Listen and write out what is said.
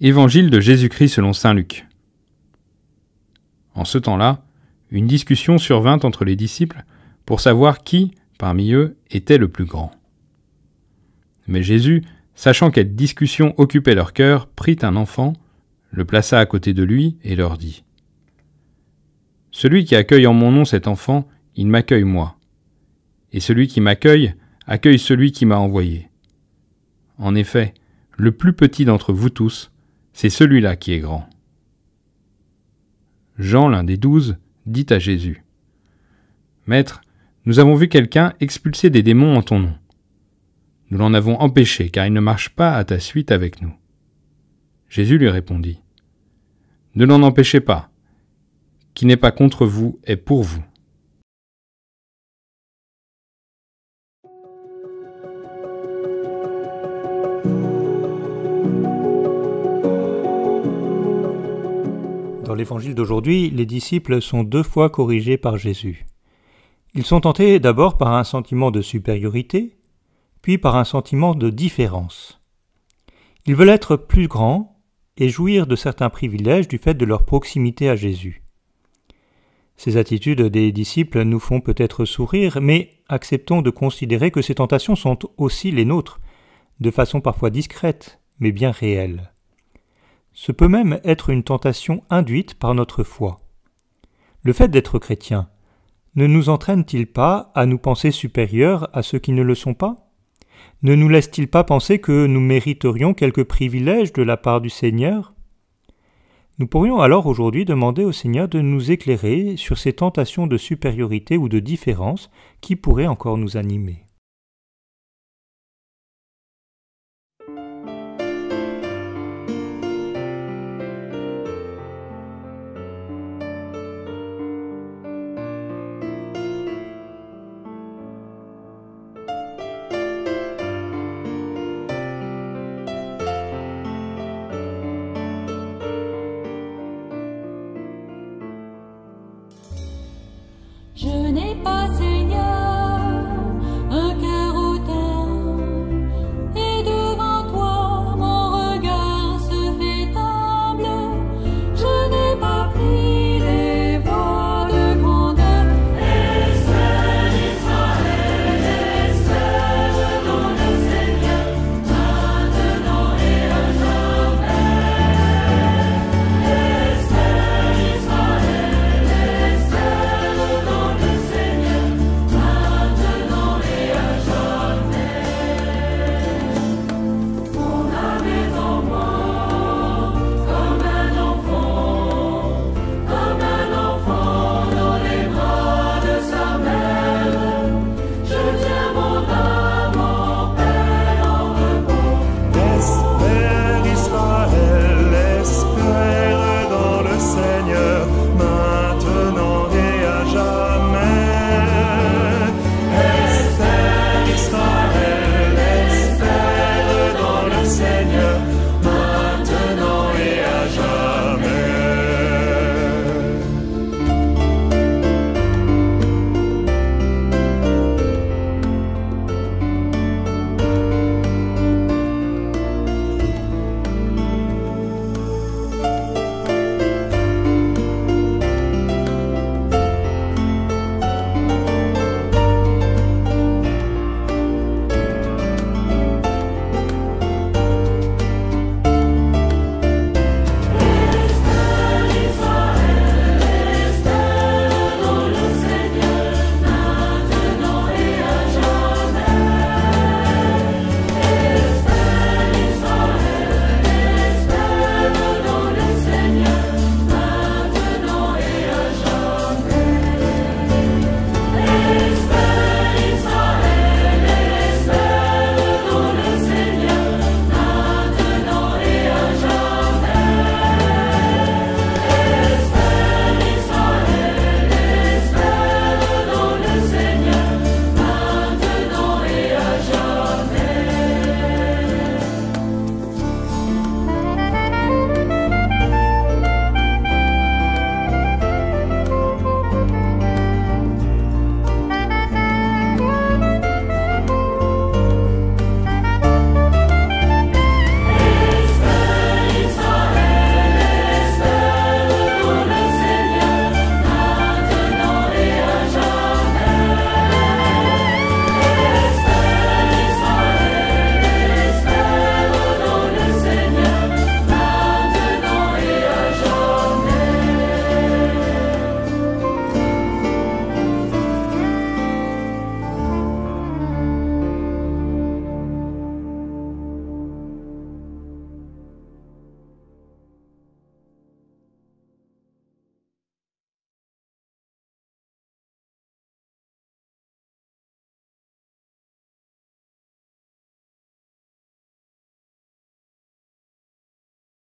Évangile de Jésus-Christ selon saint Luc. En ce temps-là, une discussion survint entre les disciples pour savoir qui, parmi eux, était le plus grand. Mais Jésus, sachant quelle discussion occupait leur cœur, prit un enfant, le plaça à côté de lui et leur dit : « Celui qui accueille en mon nom cet enfant, il m'accueille moi. Et celui qui m'accueille, accueille celui qui m'a envoyé. En effet, le plus petit d'entre vous tous, c'est celui-là qui est grand. » Jean, l'un des 12, dit à Jésus : « Maître, nous avons vu quelqu'un expulser des démons en ton nom. Nous l'en avons empêché, car il ne marche pas à ta suite avec nous. » Jésus lui répondit : « Ne l'en empêchez pas. Qui n'est pas contre vous est pour vous. » Dans l'évangile d'aujourd'hui, les disciples sont 2 fois corrigés par Jésus. Ils sont tentés d'abord par un sentiment de supériorité, puis par un sentiment de différence. Ils veulent être plus grands et jouir de certains privilèges du fait de leur proximité à Jésus. Ces attitudes des disciples nous font peut-être sourire, mais acceptons de considérer que ces tentations sont aussi les nôtres, de façon parfois discrète, mais bien réelle. Ce peut même être une tentation induite par notre foi. Le fait d'être chrétien ne nous entraîne-t-il pas à nous penser supérieurs à ceux qui ne le sont pas ? Ne nous laisse-t-il pas penser que nous mériterions quelques privilèges de la part du Seigneur ? Nous pourrions alors aujourd'hui demander au Seigneur de nous éclairer sur ces tentations de supériorité ou de différence qui pourraient encore nous animer.